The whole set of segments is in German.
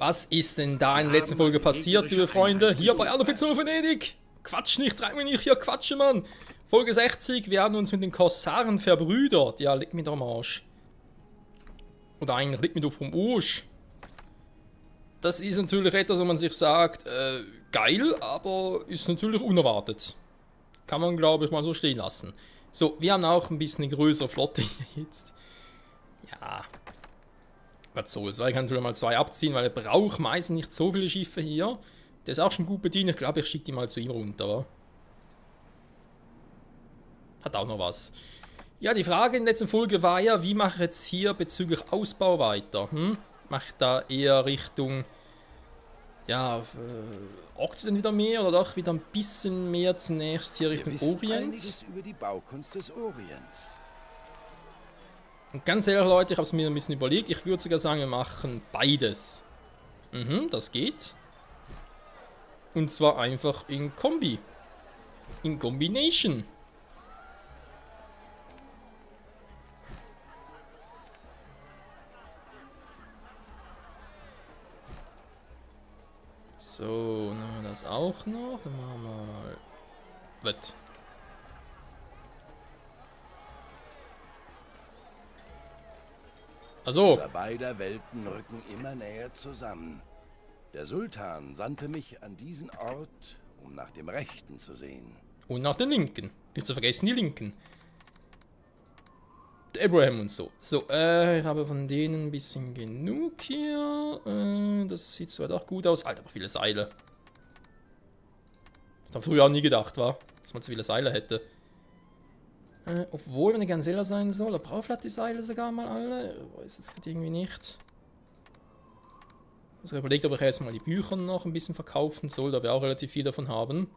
Was ist denn da in der letzten Folge passiert, liebe Freunde? Hier bei Alufizier Venedig! Quatsch nicht, treib mich nicht hier, quatsche, Mann! Folge 60, wir haben uns mit den Korsaren verbrüdert. Ja, leg mich doch am Arsch. Oder eigentlich leg mich doch vom Arsch. Das ist natürlich etwas, wo man sich sagt, geil, aber ist natürlich unerwartet. Kann man, glaube ich, mal so stehen lassen. So, wir haben auch ein bisschen eine größere Flotte hier jetzt. Ja. Was soll's, weil ich kann natürlich mal 2 abziehen, weil er braucht meistens nicht so viele Schiffe hier. Der ist auch schon gut bedient, ich glaube, ich schicke die mal zu ihm runter. Hat auch noch was. Ja, die Frage in der letzten Folge war ja, wie mache ich jetzt hier bezüglich Ausbau weiter? Mache ich da eher Richtung, ja, Okzident wieder mehr oder doch wieder ein bisschen mehr zunächst hier Richtung Orient? Einiges über die Baukunst des Orients. Und ganz ehrlich, Leute, ich habe es mir ein bisschen überlegt. Ich würde sogar sagen, wir machen beides. Das geht. Und zwar einfach in Kombi. In Combination. So, dann haben wir das auch noch. Dann machen wir mal... Was? Also. Unser beider Welten rücken immer näher zusammen. Der Sultan sandte mich an diesen Ort, um nach dem Rechten zu sehen. Und nach den Linken. Nicht zu vergessen die Linken. Der Abraham und so. So, ich habe von denen ein bisschen genug hier. Das sieht zwar doch gut aus. Alter, aber viele Seile. Ich habe früher auch nie gedacht, war, dass man zu viele Seile hätte. Obwohl, wenn er Gansela sein soll, er braucht vielleicht die Seile sogar mal alle. Weiß jetzt gerade irgendwie nicht. Ich habe überlegt, ob ich jetzt mal die Bücher noch ein bisschen verkaufen soll, da wir auch relativ viel davon haben.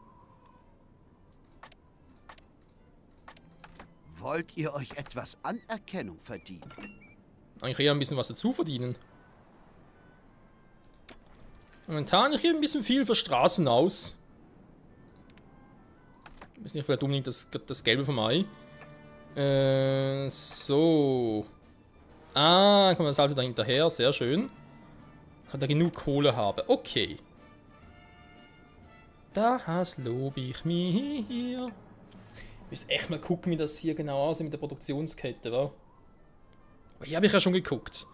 Wollt ihr euch etwas Anerkennung verdienen? Eigentlich eher ein bisschen was dazu verdienen. Momentan, ich gebe ein bisschen viel für Straßen aus. Ist nicht vielleicht unbedingt das Gelbe vom Ei. So. Ah, dann kommt das Salto da hinterher, sehr schön. Kann da genug Kohle haben. Okay. Das lobe ich mir hier. Müsst echt mal gucken, wie das hier genau aussieht mit der Produktionskette, wa? Aber hier habe ich ja schon geguckt.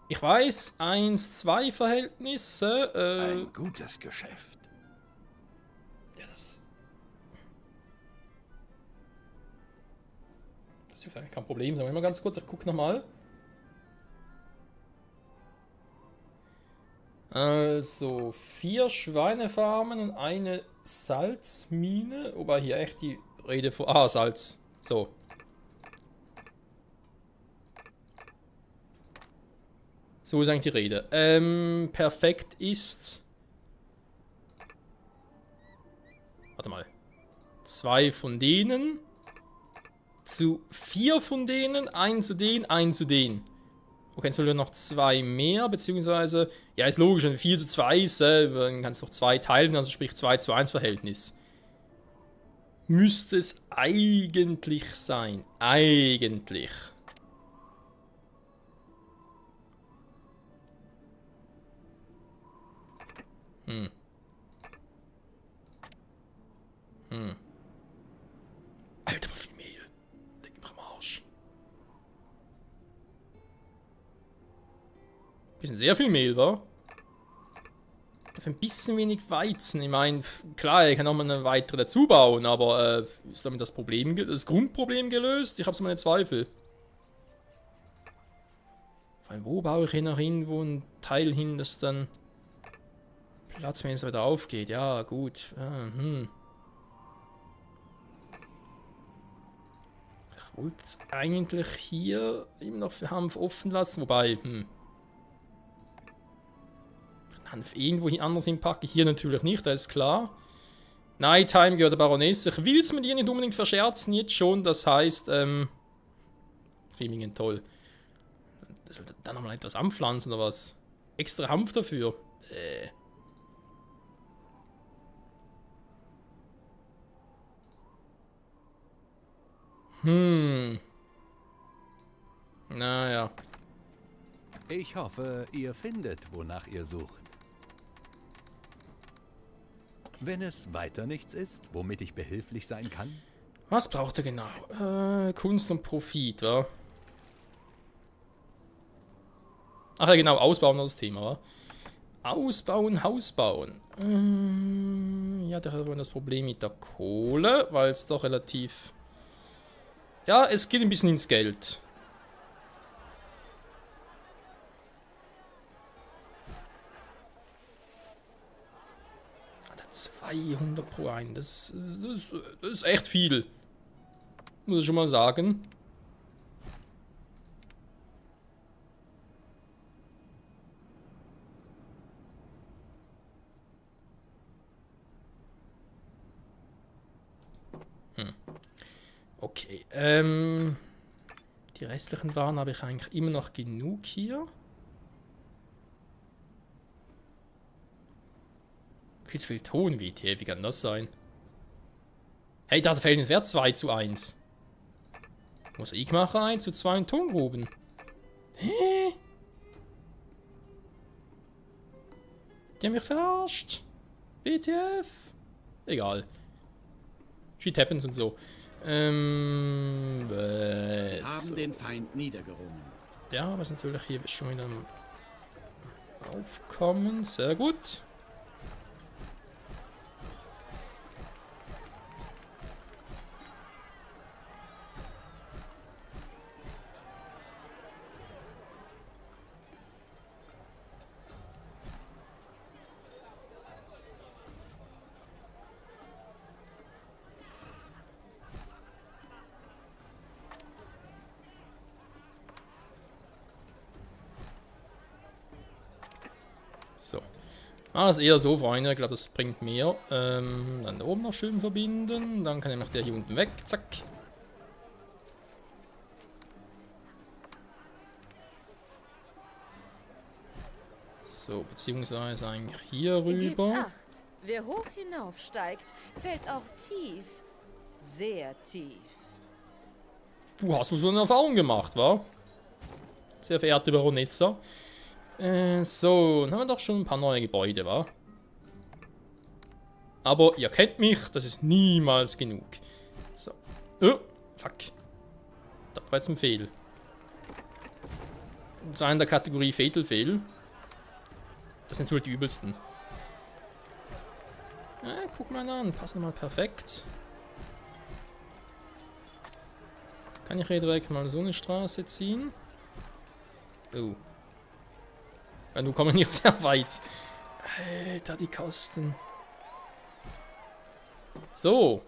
Ich weiß, 1-2 Verhältnisse. Ein gutes Geschäft. Ja, das dürfte eigentlich kein Problem sein. Mal ganz kurz, ich gucke nochmal. Also, 4 Schweinefarmen und eine Salzmine. Wobei hier echt die Rede von... Ah, Salz. So. So ist eigentlich die Rede. Perfekt ist... Warte mal. 2 von denen. Zu 4 von denen. 1 zu denen, 1 zu denen. Okay, jetzt soll ja noch 2 mehr, beziehungsweise, ja, ist logisch, wenn 4 zu 2 ist, dann kannst du noch 2 teilen, also sprich 2 zu 1 Verhältnis. Müsste es eigentlich sein. Eigentlich. Alter, aber viel Mehl. Leg mich am Arsch. Bisschen sehr viel Mehl, wa? Dafür ein bisschen wenig Weizen. Ich meine, klar, ich kann auch mal eine weitere dazu bauen, aber ist damit das Problem, das Grundproblem gelöst? Ich habe so meine Zweifel. Vor allem, wo baue ich hier noch irgendwo ein Teil hin, das dann Platz, wenn es wieder aufgeht? Ja, gut. Ich wollte es eigentlich hier immer noch für Hanf offen lassen, wobei, Hanf irgendwo anders hinpacke, hier natürlich nicht, das ist klar. Nighttime gehört der Baronesse. Ich will es mit ihr nicht unbedingt verscherzen, jetzt schon, das heißt, Frimingen, toll. Sollte dann nochmal etwas anpflanzen oder was? Extra Hanf dafür? Naja. Ich hoffe, ihr findet, wonach ihr sucht. Wenn es weiter nichts ist, womit ich behilflich sein kann? Was braucht er genau? Kunst und Profit, wa? Ach ja, genau, Ausbauen war das Thema, wa? Ausbauen, Haus bauen. Ja, da hat man das Problem mit der Kohle, weil es doch relativ... Ja, es geht ein bisschen ins Geld. Alter, 200 pro ein, das ist echt viel. Muss ich schon mal sagen. Okay, die restlichen Waren habe ich eigentlich immer noch genug hier. Viel zu viel Ton, wie kann das sein? Hey, da fällt es Wert 2:1. Mosaikmacher 1:2 in Tongruben. Hä? Die haben mich verarscht. WTF? Egal. Shit happens und so. Sie haben den Feind niedergerungen. Ja, aber ist natürlich hier schon wieder am Aufkommen. Sehr gut. So. Das ist eher so, Freunde. Ich glaube, das bringt mehr. Dann da oben noch schön verbinden. Dann kann nämlich der hier unten weg. Zack. So, beziehungsweise eigentlich hier Gebt rüber. Acht. Wer hoch hinaufsteigt, fällt auch tief. Sehr tief. Du hast wohl so eine Erfahrung gemacht, wa? Sehr verehrte Baronessa. So, dann haben wir doch schon ein paar neue Gebäude, wa? Aber ihr kennt mich, das ist niemals genug. So. Oh, fuck. Das war jetzt ein Fehl. So einer der Kategorie Fatal Fail. Das sind natürlich die übelsten. Guck mal an, passen mal perfekt. Kann ich hier direkt mal so eine Straße ziehen? Oh. Ja, nun kommen wir nicht sehr weit. Alter, die Kosten. So.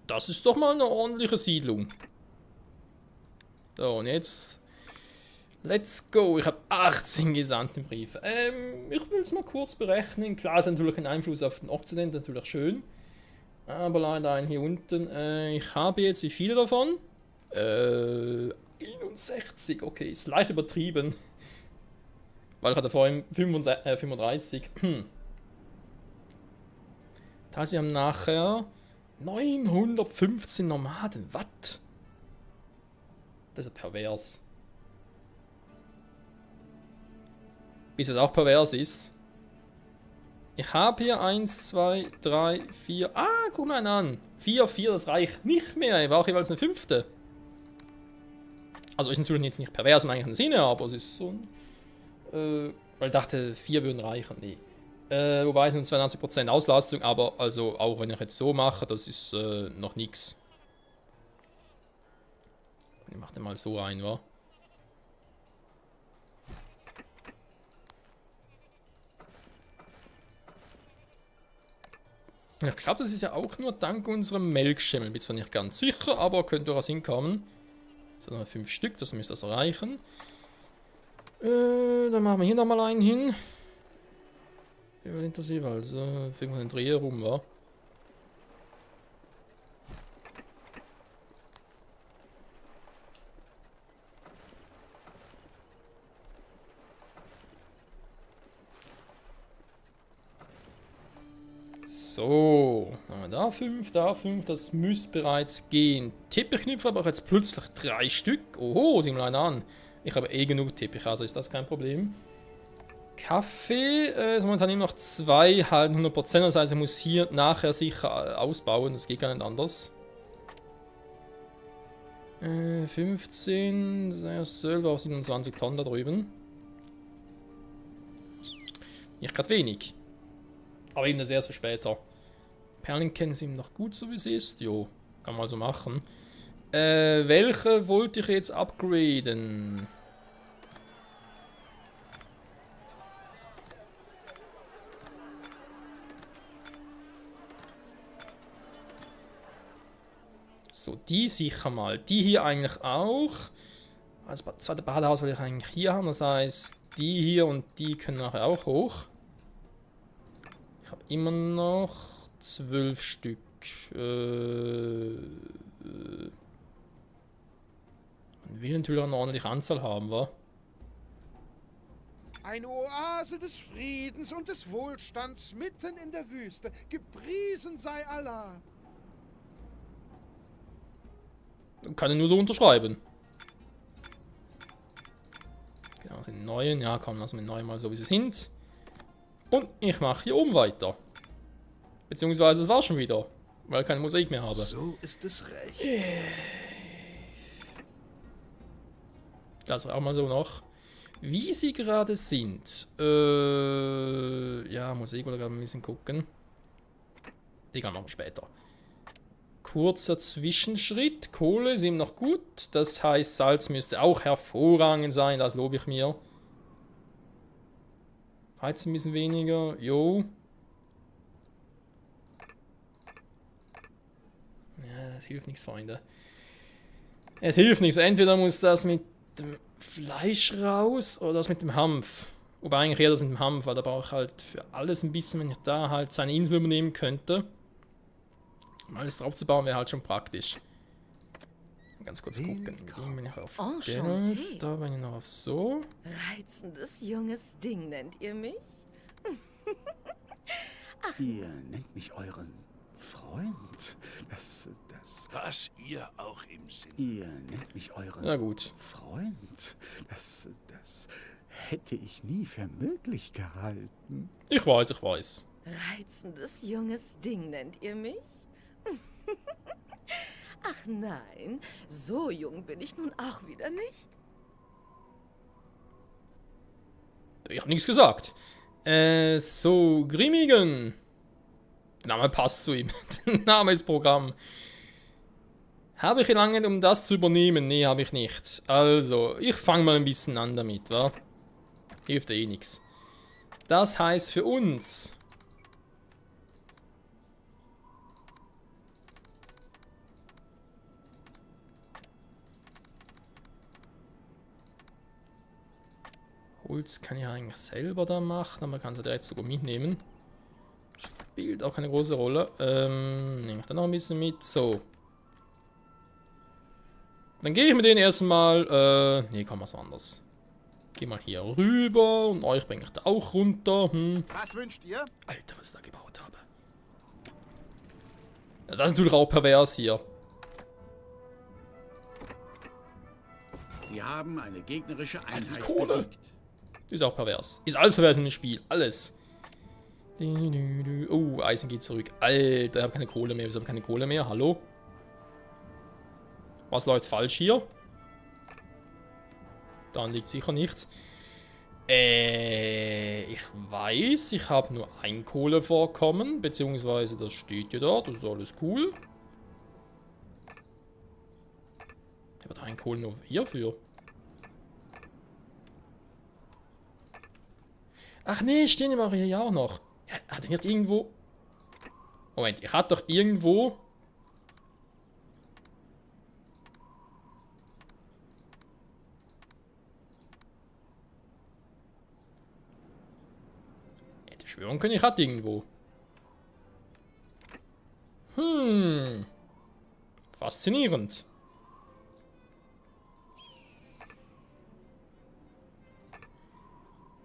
Das ist doch mal eine ordentliche Siedlung. So, und jetzt... Let's go. Ich habe 18 Gesandtenbriefe. Ich will es mal kurz berechnen. Klar, es hat natürlich einen Einfluss auf den Okzident, natürlich schön. Aber leider einen hier unten. Ich habe jetzt wie viele davon? 61. Okay, ist leicht übertrieben. Weil ich hatte vorhin 35. Da sie haben nachher 915 Nomaden. Was? Das ist ja pervers. Bis es auch pervers ist. Ich habe hier 1, 2, 3, 4. Ah, guck mal an. 4, das reicht nicht mehr. Ich brauche jeweils eine 5. Also ist natürlich jetzt nicht pervers im eigentlichen Sinne, aber es ist so ein. Weil ich dachte, 4 würden reichen. Nee. Wobei es sind 92% Auslastung, aber also auch wenn ich jetzt so mache, das ist noch nichts. Ich mache den mal so ein, wa? Ich glaube, das ist ja auch nur dank unserem Melkschimmel. Bin zwar nicht ganz sicher, aber könnte durchaus hinkommen. Das sind 5 Stück, das müsste das erreichen. Dann machen wir hier nochmal einen hin. Wie war das jeweils? Fingen wir den Dreher rum, wa? So, haben wir da 5, das müsste bereits gehen. Tippeknüpfe aber auch jetzt plötzlich 3 Stück. Oho, sieh mal einen an. Ich habe eh genug Teppich, also ist das kein Problem. Kaffee ist momentan immer noch 2, halt 100%. Das heißt, er muss hier nachher sicher ausbauen. Das geht gar nicht anders. 15, selber auf 27 Tonnen da drüben. Nicht gerade wenig. Aber eben das erst für später. Perlenketten sind noch gut, so wie es ist. Jo, kann man so machen. Welche wollte ich jetzt upgraden? So, die sicher mal. Die hier eigentlich auch. Das zweite Badehaus will ich eigentlich hier haben. Das heißt, die hier und die können nachher auch hoch. Ich habe immer noch 12 Stück. Man will natürlich eine ordentliche Anzahl haben, wa? Eine Oase des Friedens und des Wohlstands mitten in der Wüste. Gepriesen sei Allah. Kann ich nur so unterschreiben. Genau, den neuen. Ja, komm, lassen wir den neuen mal so, wie sie sind. Und ich mache hier oben weiter. Beziehungsweise es war schon wieder, weil ich keine Musik mehr habe. So ist es recht. Das auch mal so noch. Wie sie gerade sind. Ja, Musik oder gerade ein bisschen gucken. Die kann man später. Kurzer Zwischenschritt. Kohle ist ihm noch gut. Das heißt, Salz müsste auch hervorragend sein. Das lobe ich mir. Heizen ein bisschen weniger. Jo. Ja, es hilft nichts, Freunde. Es hilft nichts. Entweder muss das mit dem Fleisch raus oder das mit dem Hanf. Wobei eigentlich eher das mit dem Hanf, weil da brauche ich halt für alles ein bisschen, wenn ich da halt seine Insel übernehmen könnte. Um alles drauf zu bauen, wäre halt schon praktisch. Ganz kurz gucken. Den bin ich auf Enchanté. da bin ich noch auf so. Reizendes junges Ding nennt ihr mich? Ihr nennt mich euren Freund. Was ihr auch im Sinn. Ihr nennt mich euren Na gut. Freund. Das hätte ich nie für möglich gehalten. Ich weiß, ich weiß. Reizendes junges Ding nennt ihr mich? Ach nein, so jung bin ich nun auch wieder nicht. Ich habe nichts gesagt. So, Grimmigen. Der Name passt zu ihm. Der Name ist Programm. Habe ich gelangt, um das zu übernehmen? Nee, habe ich nicht. Also, ich fange mal ein bisschen an damit, wa? Hilft eh nichts. Das heißt für uns... Holz kann ich eigentlich selber da machen, aber man kann es ja direkt sogar mitnehmen. Spielt auch keine große Rolle. Nehme ich da noch ein bisschen mit. So. Dann gehe ich mit denen erstmal. Nee, komm, was anderes. Geh mal hier rüber und euch bringe ich da auch runter. Was wünscht ihr? Alter, was ich da gebaut habe. Das ist natürlich auch pervers hier. Sie haben eine gegnerische Einheit Kohle. besiegt. Ist auch pervers. Ist alles pervers in dem Spiel. Alles. Oh, Eisen geht zurück. Alter, ich habe keine Kohle mehr. Wieso habe ich keine Kohle mehr? Hallo? Was läuft falsch hier? Dann liegt sicher nichts. Ich weiß, ich habe nur ein Kohlevorkommen. Beziehungsweise das steht ja da. Das ist alles cool. Ich habe da ein Kohle nur hierfür. Ach nee, stehen aber hier ja auch noch. Ja, hat er nicht irgendwo... Moment, ich hatte doch irgendwo... Hätte schwören können, ich hatte irgendwo. Faszinierend.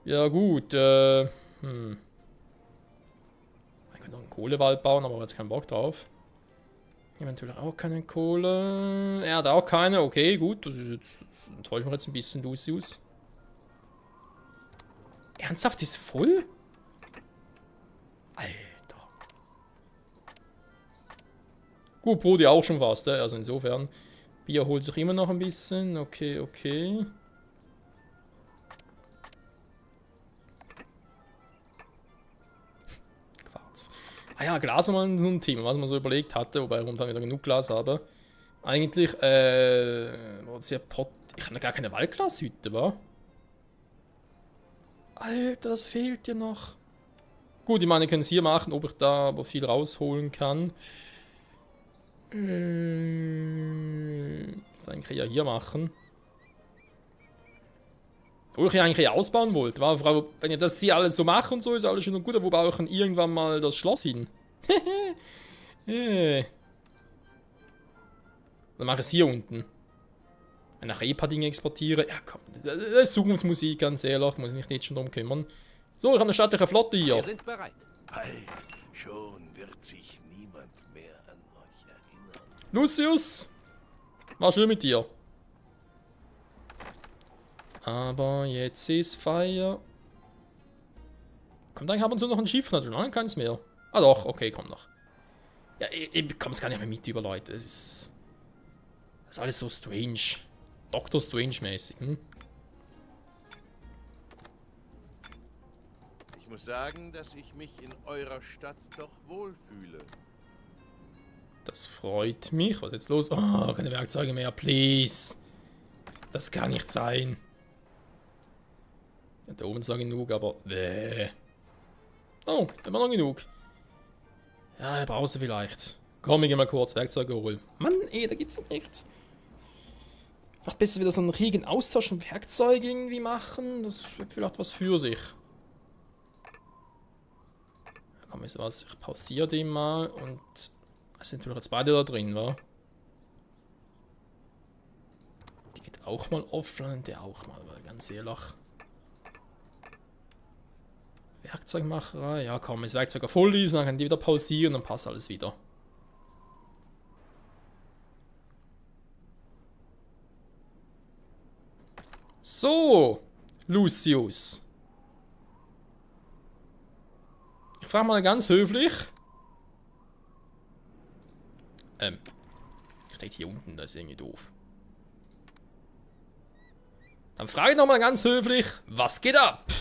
Ja gut, ich könnte noch einen Kohlewald bauen, aber jetzt keinen Bock drauf. Hier natürlich auch keine Kohle. Er hat auch keine. Okay, gut. Das enttäuscht mich jetzt ein bisschen, Lucius. Ernsthaft, ist voll? Alter. Gut, Brody auch schon fast, also insofern. Bier holt sich immer noch ein bisschen. Okay, okay. Quarz. Ah ja, Glas war mal so ein Thema, was man so überlegt hatte, wobei ich momentan wieder genug Glas habe. Eigentlich, was ja Pot. Ich habe gar keine Waldglashütte, wa? Alter, das fehlt ja noch. Gut, ich meine, ich kann es hier machen, ob ich da aber viel rausholen kann. Dann kann ich ja hier machen. Wo ich ja eigentlich ausbauen wollte. War Frau, wenn ihr das hier alles so macht und so, ist alles schön und gut, aber wo baue ich dann irgendwann mal das Schloss hin? Dann mache ich es hier unten. Wenn ich ein paar Dinge exportiere. Ja, komm, das ist Zukunftsmusik, ganz ehrlich, muss ich mich nicht schon drum kümmern. So, ich habe eine stattliche Flotte hier. Wir sind bereit. Bald schon wird sich niemand mehr an euch erinnern. Lucius, war schön mit dir. Aber jetzt ist Feier. Kommt eigentlich ab und zu noch ein Schiff? Nein, keins mehr. Ah doch, okay, komm noch. Ja, ich bekomme es gar nicht mehr mit über Leute. Das ist alles so strange. Doctor Strange-mäßig, hm? Ich muss sagen, dass ich mich in eurer Stadt doch wohlfühle. Das freut mich. Was ist jetzt los? Oh, keine Werkzeuge mehr, please. Das kann nicht sein. Ja, da oben ist noch genug, aber... Oh, immer noch genug. Ja, ich brauche sie vielleicht. Komm, ich geh mal kurz Werkzeuge holen. Mann, da gibt's nicht. Vielleicht besser wieder so einen regen Austausch von Werkzeugen irgendwie machen. Das wird vielleicht was für sich. Komm, wisst ihr was? Ich pausiere den mal und... Es sind natürlich jetzt beide da drin, wa? Die geht auch mal offline, der auch mal, weil ganz ehrlich. Werkzeugmacherei, ja komm, das Werkzeug voll ist, dann kann die wieder pausieren, dann passt alles wieder. So, Lucius. Ich frage mal ganz höflich. Steht hier unten, das ist irgendwie doof. Dann frage ich nochmal ganz höflich, was geht ab?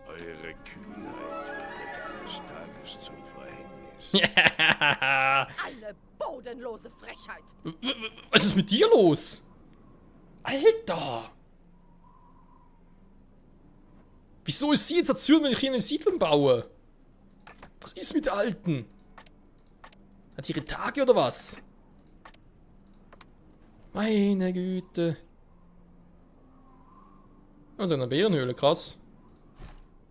Eure Kühnheit wird eines Tages zum Verhängnis. Eine bodenlose Frechheit. Was ist mit dir los? Alter! Wieso ist sie jetzt erzürnt, wenn ich hier eine Siedlung baue? Was ist mit der Alten? Hat ihre Tage oder was? Meine Güte. Also eine Bärenhöhle, krass.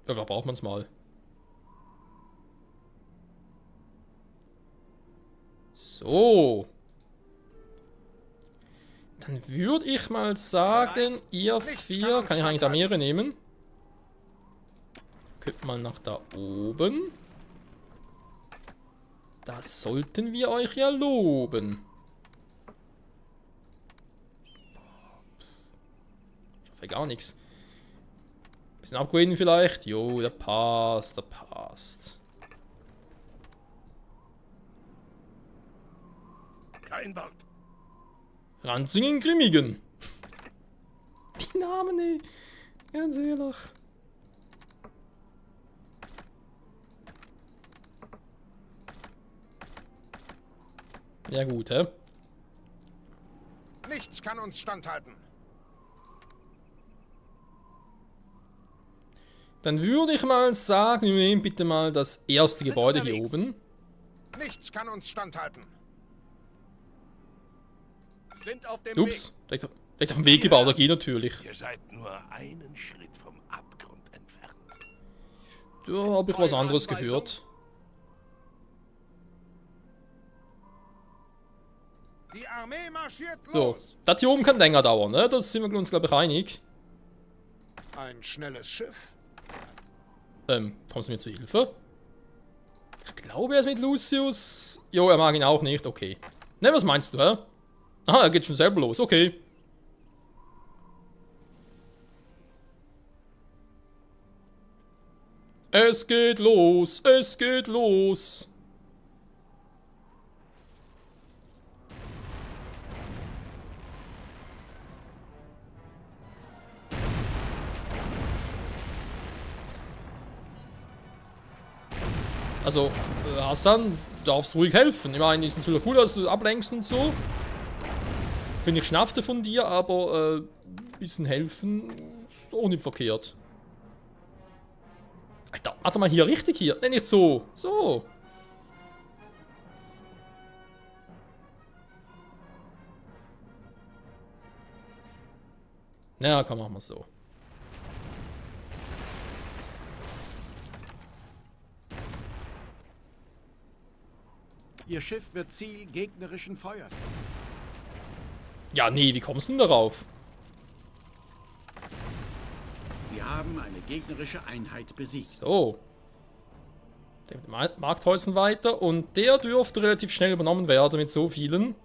Dafür braucht man es mal. So. Dann würde ich mal sagen, ihr vier, kann ich eigentlich da mehrere nehmen? Guckt mal nach da oben. Das sollten wir euch ja loben. Ich hoffe gar nichts. Bisschen upgraden vielleicht? Jo, der passt, der passt. Kein Wort. Ranzingen Grimmigen. Die Namen, ey. Ganz ehrlich. Ja gut, hä? Nichts kann uns standhalten. Dann würde ich mal sagen, wir nehmen bitte mal das erste Gebäude hier oben. Nichts kann uns standhalten. Sind auf dem Ups, direkt auf dem Weg gebaut, da geht natürlich. Ihr seid nur einen Schritt vom Abgrund entfernt. Da habe ich was anderes gehört. Die Armee marschiert So, los. das hier oben kann länger dauern, ne? Das sind wir uns, glaube ich, einig. Ein schnelles Schiff. Kommen Sie mir zu Hilfe? Ich glaube, er ist mit Lucius. Jo, er mag ihn auch nicht, okay. Ne, was meinst du, hä? Aha, er geht schon selber los, okay. Es geht los, es geht los. Also, Hassan, du darfst ruhig helfen. Ich meine, ist natürlich cool, dass du ablenkst und so. Finde ich schnaffte von dir, aber bisschen helfen ist auch nicht verkehrt. Alter, warte mal hier, richtig hier. Nein, nicht so. So. Ja, komm, machen wir so. Ihr Schiff wird Ziel gegnerischen Feuers. Ja, nee, wie kommst du denn darauf? Sie haben eine gegnerische Einheit besiegt. So. Der mit den Markthäusern weiter. Und der dürfte relativ schnell übernommen werden mit so vielen.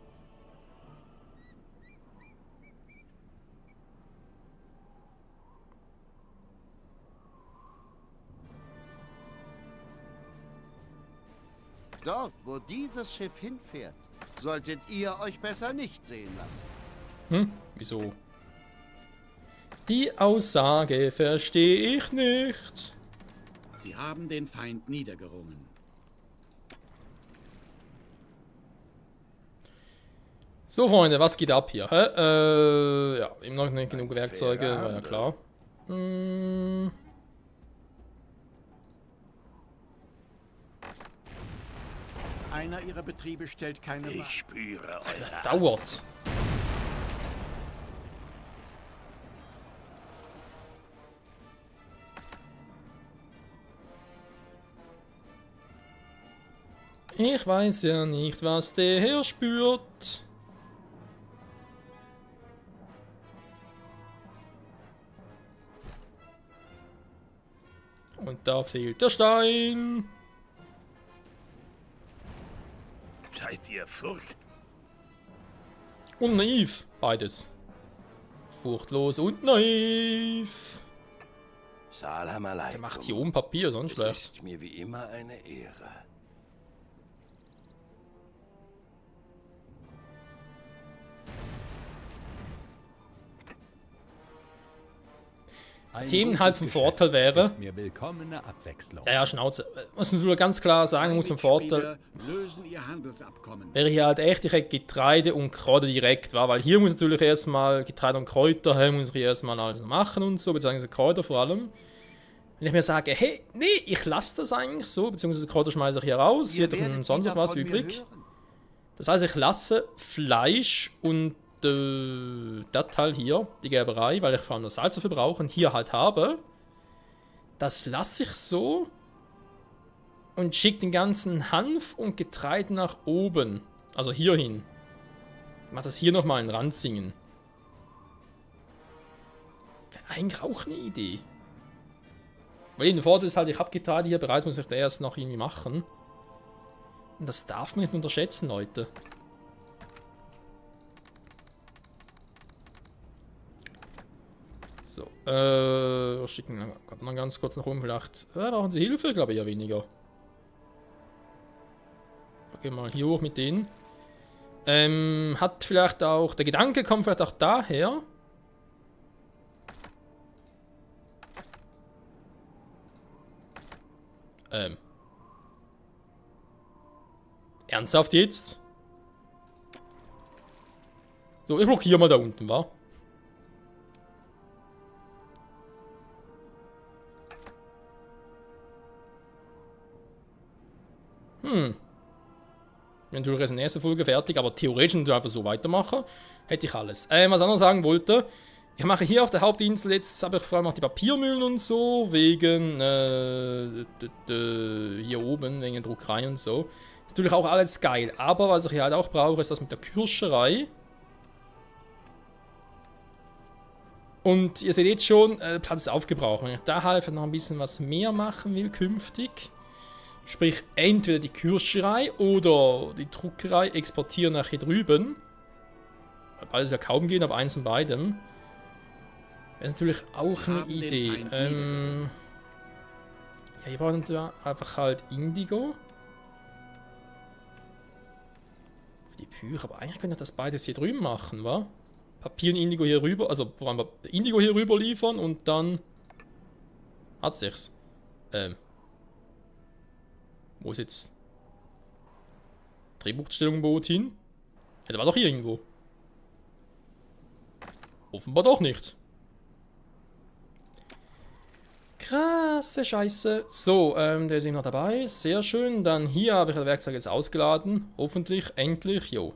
Dort, wo dieses Schiff hinfährt, solltet ihr euch besser nicht sehen lassen. Hm? Wieso? Die Aussage verstehe ich nicht. Sie haben den Feind niedergerungen. So, Freunde, was geht ab hier? Hä? Ja, immer noch nicht genug Werkzeuge, war ja klar. Einer ihrer Betriebe stellt keine Ich Wahl. spüre eure Dauert. Ich weiß ja nicht, was der Herr spürt. Und da fehlt der Stein. Seid ihr furcht? Und naiv. Beides. Furchtlos und naiv. Salam alaikum. Der macht hier oben Papier, sonst Es schlecht. ist mir wie immer eine Ehre. Ein 7,5 gutes vom Geschäft Vorteil wäre. ist mir willkommene Abwechslung. Ja, Schnauze. Was man nur ganz klar sagen muss, im Vorteil Lösen ihr Handelsabkommen. wäre hier halt echt, ich hätte Getreide und Kräuter direkt, war, weil hier muss natürlich erstmal Getreide und Kräuter, hier muss ich erstmal alles machen und so, beziehungsweise Kräuter vor allem. Wenn ich mir sage, hey, nee, ich lasse das eigentlich so, beziehungsweise Kräuter schmeiße ich hier raus, hier hat doch sonst noch was übrig. Das heißt, ich lasse Fleisch und das Teil hier, die Gerberei, weil ich vor allem das Salz dafür brauche und hier halt habe. Das lasse ich so und schicke den ganzen Hanf und Getreide nach oben. Also hier hin. Ich mache das hier nochmal in Ranzingen. Wäre eigentlich auch eine Idee. Weil der Vorteil ist halt, ich habe Getreide hier bereits, muss ich das erst noch irgendwie machen. Und das darf man nicht unterschätzen, Leute. So, schicken wir ganz kurz nach oben vielleicht. Brauchen Sie Hilfe? Ich glaube eher weniger. Gehen wir mal hier hoch mit denen. Hat vielleicht auch, der Gedanke kommt vielleicht auch daher. Ernsthaft jetzt? So, ich blockiere mal da unten, wa? Natürlich erst in der nächsten Folge fertig, aber theoretisch natürlich einfach so weitermachen. Hätte ich alles. Was ich noch sagen wollte, ich mache hier auf der Hauptinsel jetzt, habe ich vor allem auch die Papiermühlen und so, wegen hier oben, wegen der Druckerei und so. Natürlich auch alles geil, aber was ich hier halt auch brauche, ist das mit der Kirscherei. Und ihr seht jetzt schon, Platz ist aufgebraucht. Wenn ich da halt noch ein bisschen was mehr machen will künftig, Sprich, entweder die Kürscherei oder die Druckerei exportieren nach hier drüben. Beides ja kaum gehen, aber eins von beidem. Das ist natürlich auch eine Idee. Ja, hier brauchen wir einfach halt Indigo. Für die Bücher, aber eigentlich könnte das beides hier drüben machen, wa? Papier und Indigo hier rüber, also vor allem Indigo hier rüber liefern und dann hat sich's. Wo ist jetzt Drehbuchstellung Boot hin? Ja, der war doch hier irgendwo. Offenbar doch nicht. Krasse Scheiße. So, der ist eben noch dabei. Sehr schön. Dann hier habe ich das Werkzeug jetzt ausgeladen. Hoffentlich, endlich. Jo.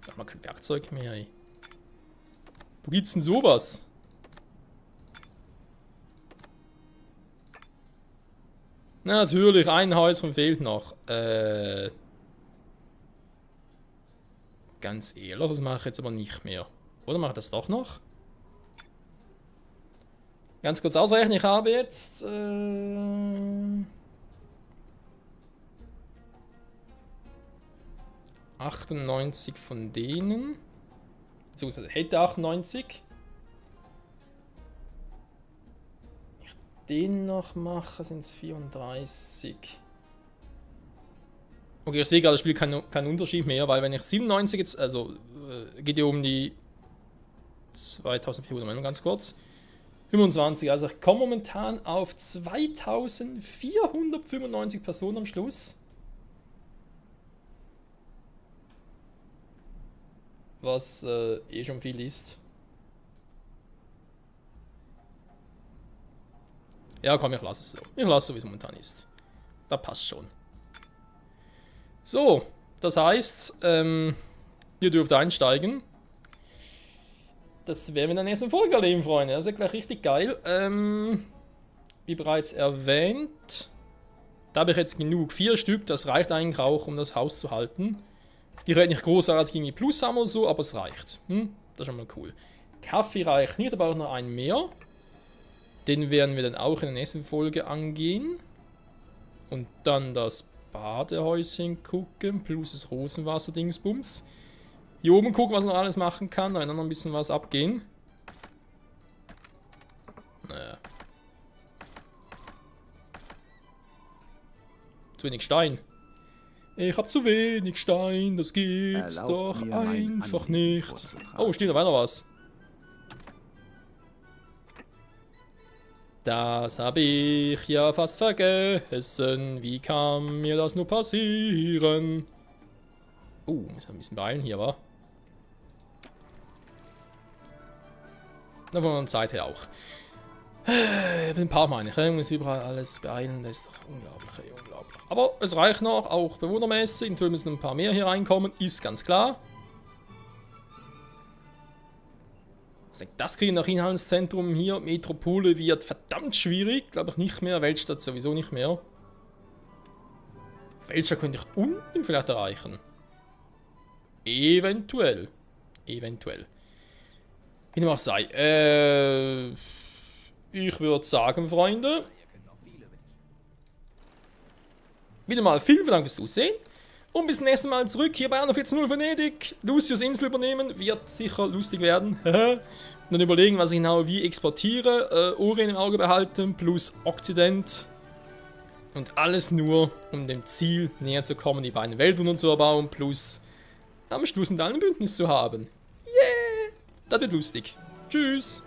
Da haben wir kein Werkzeug mehr, ey. Wo gibt's denn sowas? Natürlich, ein Häuschen fehlt noch. Ganz ehrlich, das mache ich jetzt aber nicht mehr. Oder mache ich das doch noch? Ganz kurz ausrechnen, ich habe jetzt 98 von denen. Beziehungsweise hätte 98. Ich den noch mache, sind es 34. Okay, ich sehe gerade, das Spiel keinen Unterschied mehr, weil wenn ich 97 jetzt, also geht ja um die 2400, mal ganz kurz. 25, also ich komme momentan auf 2495 Personen am Schluss. Was eh schon viel ist. Ja komm, ich lasse es so. Ich lasse es so, wie es momentan ist. Da passt schon. So, das heißt, ihr dürft einsteigen. Das werden wir in der nächsten Folge erleben, Freunde. Das ist ja gleich richtig geil. Wie bereits erwähnt, da habe ich jetzt genug. 4 Stück, das reicht eigentlich auch, um das Haus zu halten. Die reden nicht großartig gegen die Plus haben oder so, aber es reicht. Das ist schon mal cool. Kaffee reicht nicht, aber auch noch einen mehr. Den werden wir dann auch in der nächsten Folge angehen. Und dann das Badehäuschen gucken, plus das Rosenwasser-Dingsbums. Hier oben gucken, was man alles machen kann, dann noch ein bisschen was abgehen. Naja. Zu wenig Stein. Ich hab zu wenig Stein, das gibt's doch einfach nicht. Oh, steht da weiter was. Das habe ich ja fast vergessen. Wie kann mir das nur passieren? Muss ein bisschen beeilen hier, wa? Da von der Zeit her auch. Ein paar meine ich. Muss überall alles beeilen. Das ist doch unglaublich, unglaublich. Aber es reicht noch, auch bewohnermäßig. Natürlich müssen ein paar mehr hier reinkommen, ist ganz klar. Das kriegen nach Inhaltszentrum hier. Metropole wird verdammt schwierig. Glaube ich nicht mehr. Weltstadt sowieso nicht mehr. Weltstadt könnte ich unten vielleicht erreichen. Eventuell. Eventuell. Wie dem auch sei. Ich würde sagen, Freunde. Wieder mal vielen Dank fürs Zusehen. Und bis zum nächsten Mal zurück hier bei Anno 14.0 Venedig. Lucius Insel übernehmen. Wird sicher lustig werden. Und dann überlegen, was ich genau wie exportiere. Orient im Auge behalten. Plus Okzident. Und alles nur, um dem Ziel näher zu kommen, die beiden Weltwunder zu erbauen. Plus am Schluss mit allen Bündnis zu haben. Yeah! Das wird lustig. Tschüss!